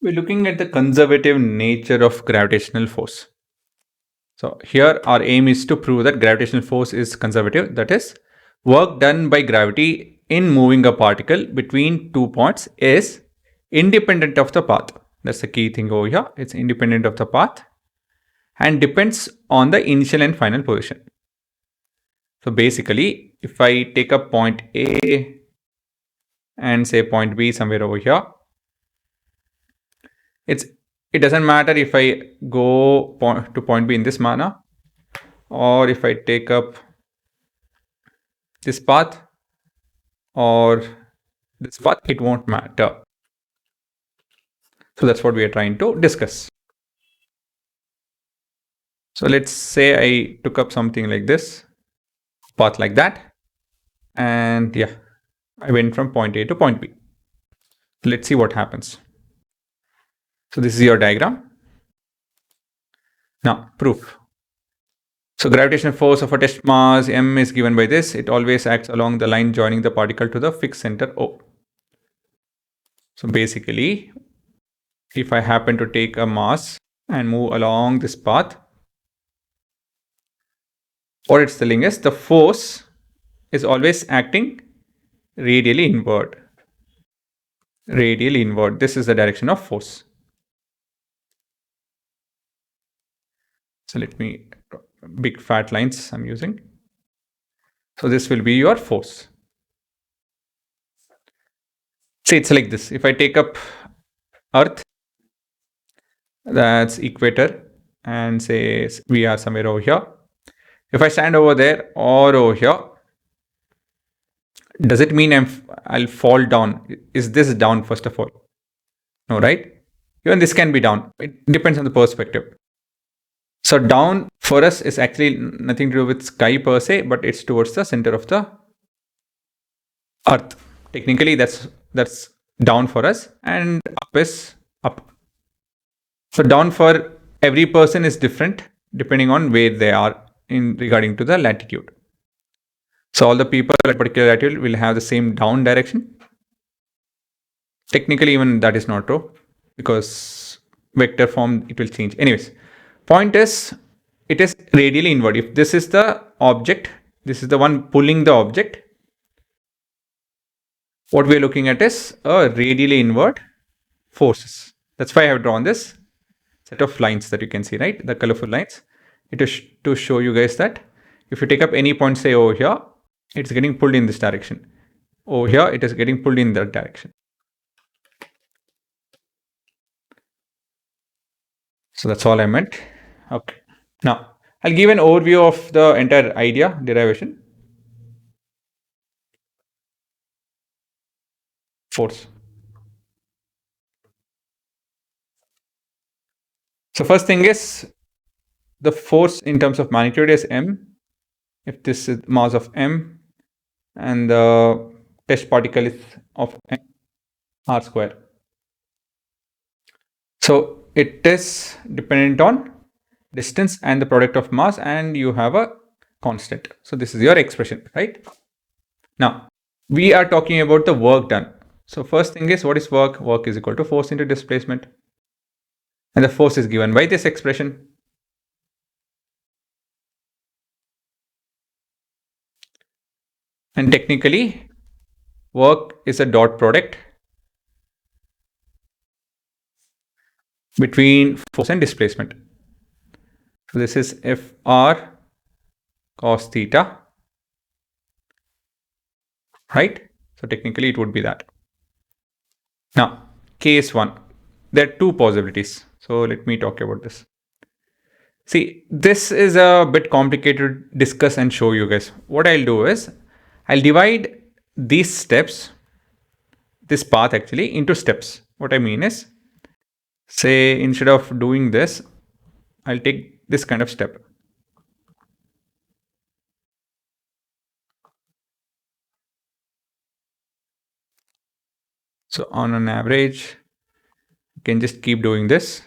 We're looking at the conservative nature of gravitational force. So here our aim is to prove that gravitational force is conservative. That is, work done by gravity in moving a particle between 2 points is independent of the path. That's the key thing over here. It's independent of the path and depends on the initial and final position. So basically, if I take up point A and say point B somewhere over here, it doesn't matter if I go to point B in this manner or if I take up this path or this path, it won't matter. So that's what we are trying to discuss. So let's say I took up something like this, path like that, and yeah, I went from point A to point B. Let's see what happens. So this is your diagram. Now, proof. So gravitational force of a test mass m is given by this. It always acts along the line joining the particle to the fixed center O. So basically, if I happen to take a mass and move along this path, what it's telling us, the force is always acting radially inward. Radially inward. This is the direction of force. So let me, big fat lines I'm using. So this will be your force. See, it's like this. If I take up Earth, that's equator, and say we are somewhere over here. If I stand over there or over here, does it mean I'll fall down? Is this down first of all? No, right? Even this can be down. It depends on the perspective. So down for us is actually nothing to do with sky per se, but it's towards the center of the Earth. Technically, that's down for us, and up is up. So down for every person is different depending on where they are in regarding to the latitude. So all the people at a particular latitude will have the same down direction. Technically, even that is not true because vector form, it will change. Anyways, point is, it is radially inward. If this is the object, this is the one pulling the object, what we are looking at is a radially inward forces. That's why I have drawn this set of lines that you can see, right? The colorful lines. It is to show you guys that if you take up any point, say over here, it's getting pulled in this direction. Over here, it is getting pulled in that direction. So that's all I meant. Okay. Now, I'll give an overview of the entire idea, derivation. Force. So first thing is, the force in terms of magnitude is m. If this is mass of m and the test particle is of m r square. So it is dependent on distance and the product of mass, and you have a constant. So this is your expression, right? Now, we are talking about the work done. So first thing is, what is work? Work is equal to force into displacement. And the force is given by this expression. And technically, work is a dot product between force and displacement. So this is Fr cos theta, right? So technically it would be that. Now, case 1, there are two possibilities. So let me talk about this. See, this is a bit complicated to discuss and show you guys. What I'll do is, I'll divide these steps, this path actually, into steps. What I mean is, say instead of doing this, I'll take this kind of step. So on an average, you can just keep doing this.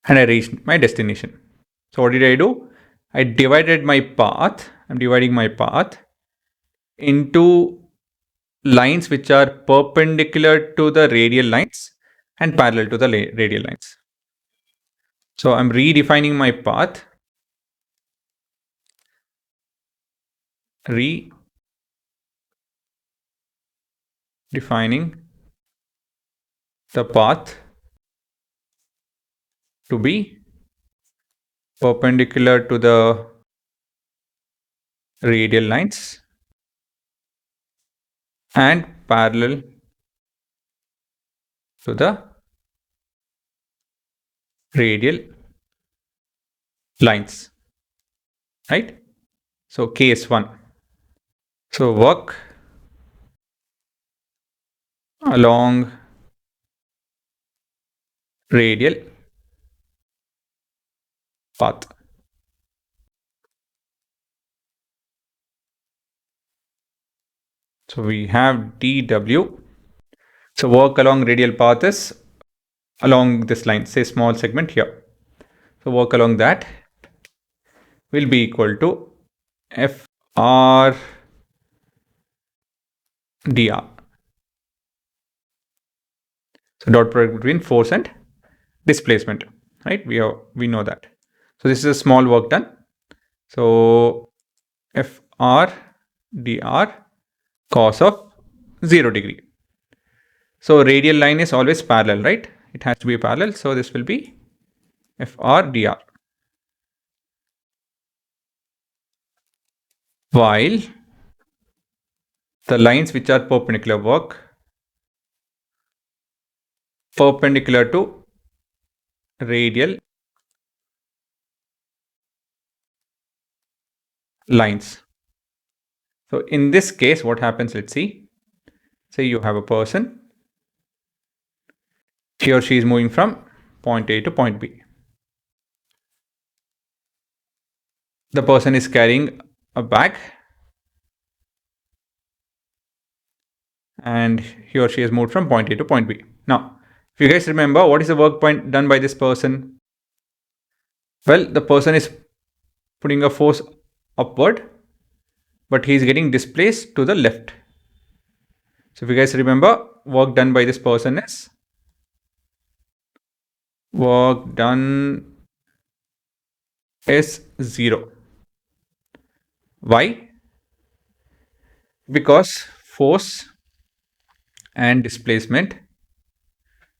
And I reached my destination. So what did I do? I divided my path. I'm dividing my path into lines which are perpendicular to the radial lines and parallel to the radial lines. So I'm redefining my path. Redefining the path to be perpendicular to the radial lines and parallel to the radial lines, right? So case 1. So work along radial path. So we have dw. So work along radial path is along this line, say small segment here. So work along that will be equal to FR dr. So dot product between force and displacement, right? We know that. So this is a small work done. So FR dr cos of 0 degree. So radial line is always parallel, right? It has to be parallel. So this will be FR dr. While the lines which are perpendicular work perpendicular to radial lines. So in this case, what happens? Let's see. Say you have a person. He or she is moving from point A to point B. The person is carrying a bag and he or she has moved from point A to point B. Now, if you guys remember, what is the work point done by this person? Well, the person is putting a force upward, but he is getting displaced to the left. So if you guys remember, work done by this person is work done is 0. Why? Because force and displacement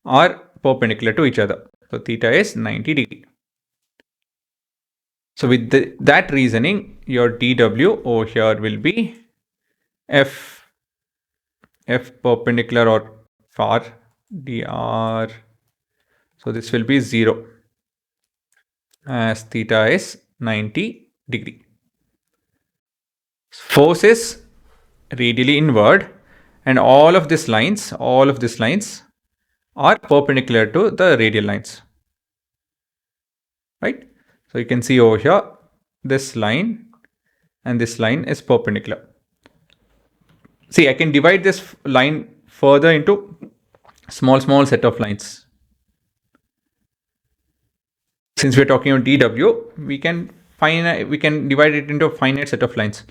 are perpendicular to each other. So theta is 90 degree. So with that reasoning, your dw over here will be f perpendicular or far dr. So this will be 0 as theta is 90 degree. Force is radially inward and all of these lines are perpendicular to the radial lines, right? So you can see over here, this line and this line is perpendicular. See, I can divide this line further into small set of lines. Since we're talking about dw, we can divide it into a finite set of lines,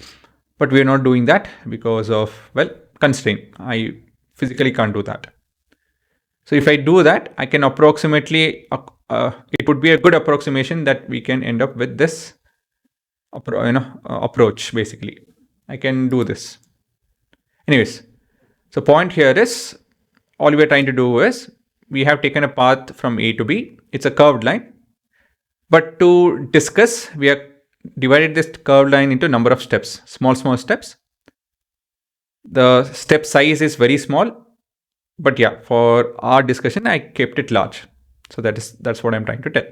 but we're not doing that because of, well, constraint. I physically can't do that. So if I do that, I can approximately, it would be a good approximation that we can end up with this approach. Basically, I can do this. Anyways, so point here is, all we are trying to do is, we have taken a path from A to B. It's a curved line. But to discuss, we have divided this curved line into number of steps, small steps. The step size is very small. But yeah, for our discussion, I kept it large. So that's what I'm trying to tell.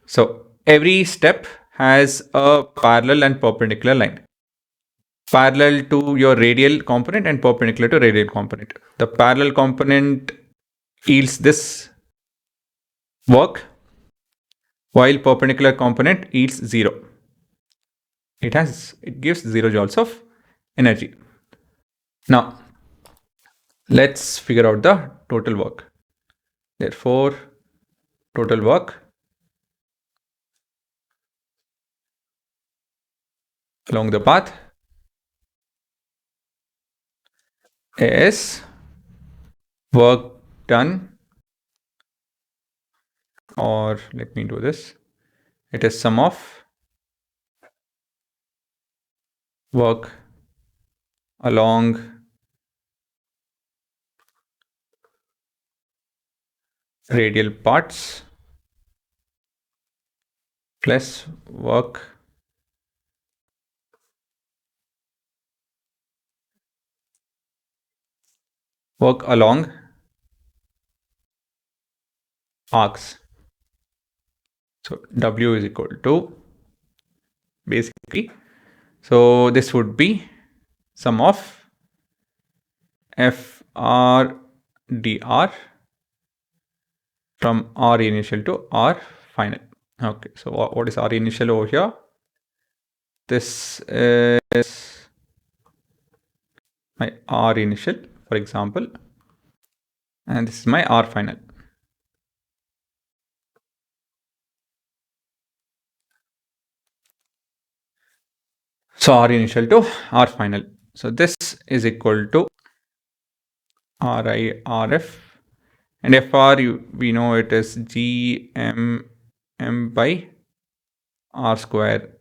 So every step has a parallel and perpendicular line. Parallel to your radial component and perpendicular to radial component. The parallel component yields this work, while perpendicular component yields 0. It gives 0 joules of energy. Now, let's figure out the total work. Therefore, total work along the path is work done, or let me do this. It is sum of work along radial parts plus work along arcs. So W is equal to, basically, so this would be sum of FR dr from R initial to R final. Okay, so what is R initial over here? This is my R initial, for example, and this is my R final. So R initial to R final. So this is equal to Ri Rf, and Fr, we know it is Gm by R square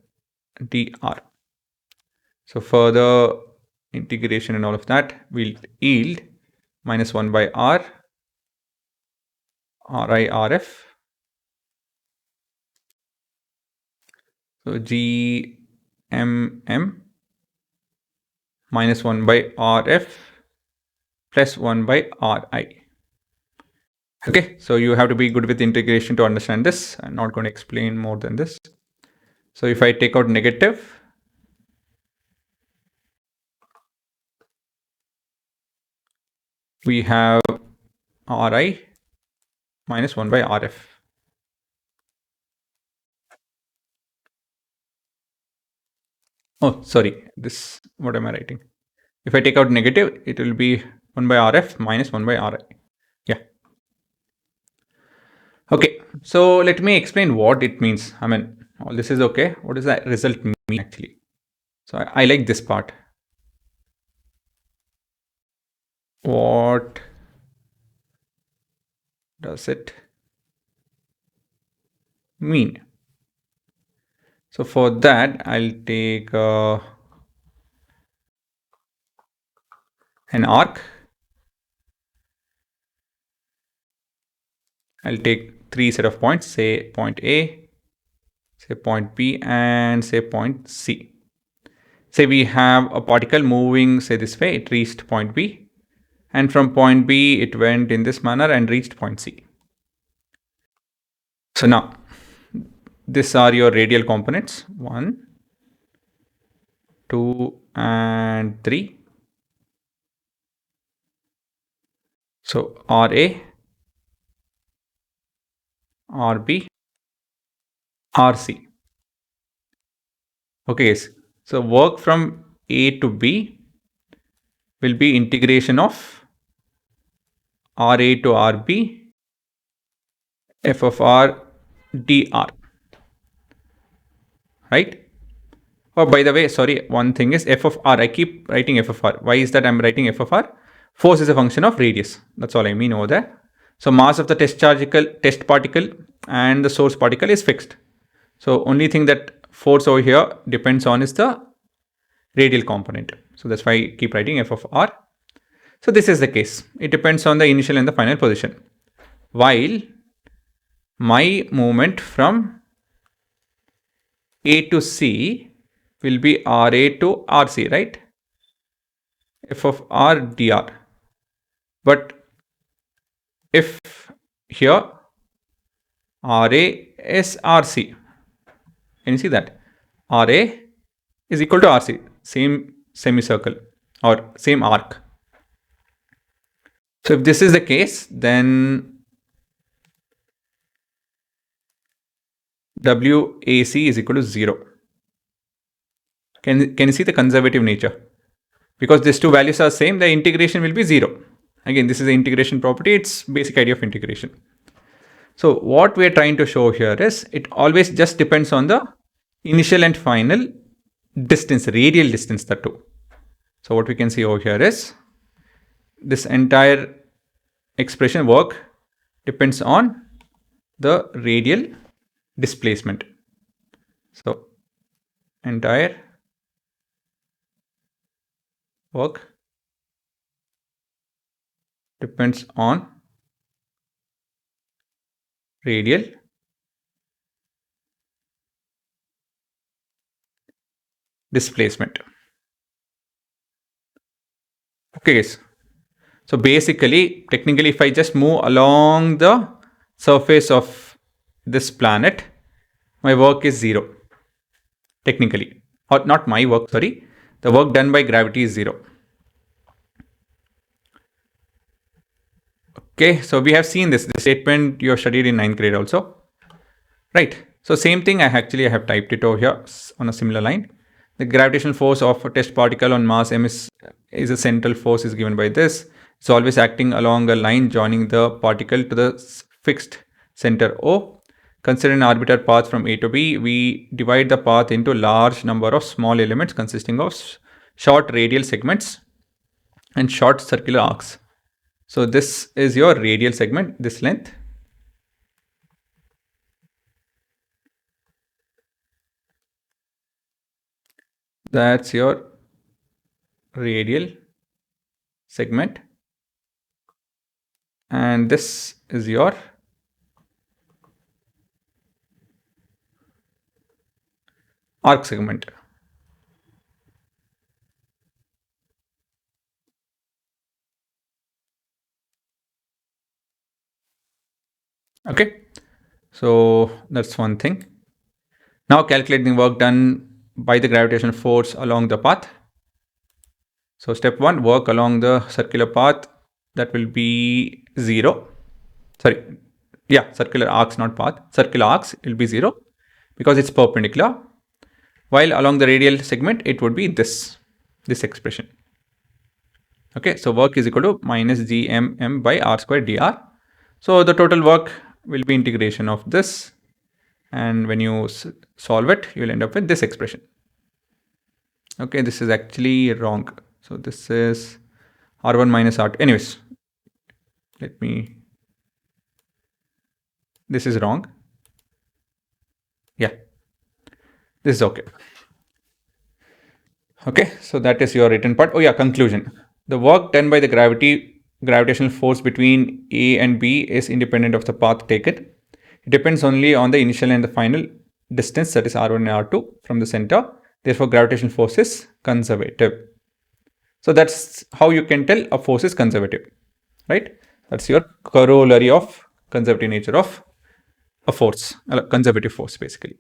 dr. So further integration and all of that will yield minus 1 by R Ri Rf. So Gmm minus 1 by Rf plus 1 by Ri. Okay, so you have to be good with integration to understand this. I'm not going to explain more than this. So if I take out negative, we have Ri minus 1 by Rf. Oh, sorry, this, what am I writing? If I take out negative, it will be 1 by Rf minus 1 by Ri. Yeah. Okay, so let me explain what it means. I mean, all this is okay. What does that result mean actually? So I like this part. What does it mean? So for that, I'll take an arc. I'll take 3 set of points, say point A, say point B, and say point C. Say we have a particle moving, say this way, it reached point B, and from point B it went in this manner and reached point C. So now, these are your radial components, 1, 2, and 3. So RA, RB, RC. Okay, so work from A to B will be integration of RA to RB, f of R dr. Right? Oh, by the way, sorry, one thing is f of R. I keep writing f of R. Why is that I'm writing f of R? Force is a function of radius. That's all I mean over there. So mass of the test particle and the source particle is fixed. So only thing that force over here depends on is the radial component. So that's why I keep writing f of R. So this is the case. It depends on the initial and the final position. While my movement from A to C will be RA to RC, right? F of R dr. But if here RA is RC, can you see that? RA is equal to RC, same semicircle or same arc. So if this is the case, then WAC is equal to 0. Can you see the conservative nature? Because these two values are same, the integration will be 0. Again, this is the integration property. It's basic idea of integration. So what we are trying to show here is it always just depends on the initial and final distance, radial distance, the two. So what we can see over here is this entire expression work depends on the radial displacement. So entire work depends on radial displacement. Okay, guys. So basically, technically, if I just move along the surface of this planet, my work is 0. Technically, or not my work, sorry. The work done by gravity is 0. Okay, so we have seen this statement you have studied in 9th grade also. Right. So same thing, I have typed it over here on a similar line. The gravitational force of a test particle on mass m is a central force is given by this. It's always acting along a line joining the particle to the fixed center O. Consider an arbitrary path from A to B. We divide the path into large number of small elements consisting of short radial segments and short circular arcs. So this is your radial segment, this length. That's your radial segment. And this is your arc segment. Okay, so that's one thing. Now calculating work done by the gravitational force along the path. So step 1, work along the circular path, that will be 0. Sorry, yeah, circular arcs, not path. Circular arcs will be 0 because it's perpendicular. While along the radial segment, it would be this expression. Okay, so work is equal to minus gmm by r square dr. So the total work will be integration of this, and when you solve it, you will end up with this expression. Okay, this is actually wrong. So this is r1 minus r2. Anyways, this is wrong. Yeah, this is okay. Okay, so that is your written part. Oh yeah, conclusion. The work done by the gravitational force between A and B is independent of the path taken. It depends only on the initial and the final distance, that is r1 and r2 from the center. Therefore, gravitational force is conservative. So that's how you can tell a force is conservative, right? That's your corollary of conservative nature of a force, a conservative force basically.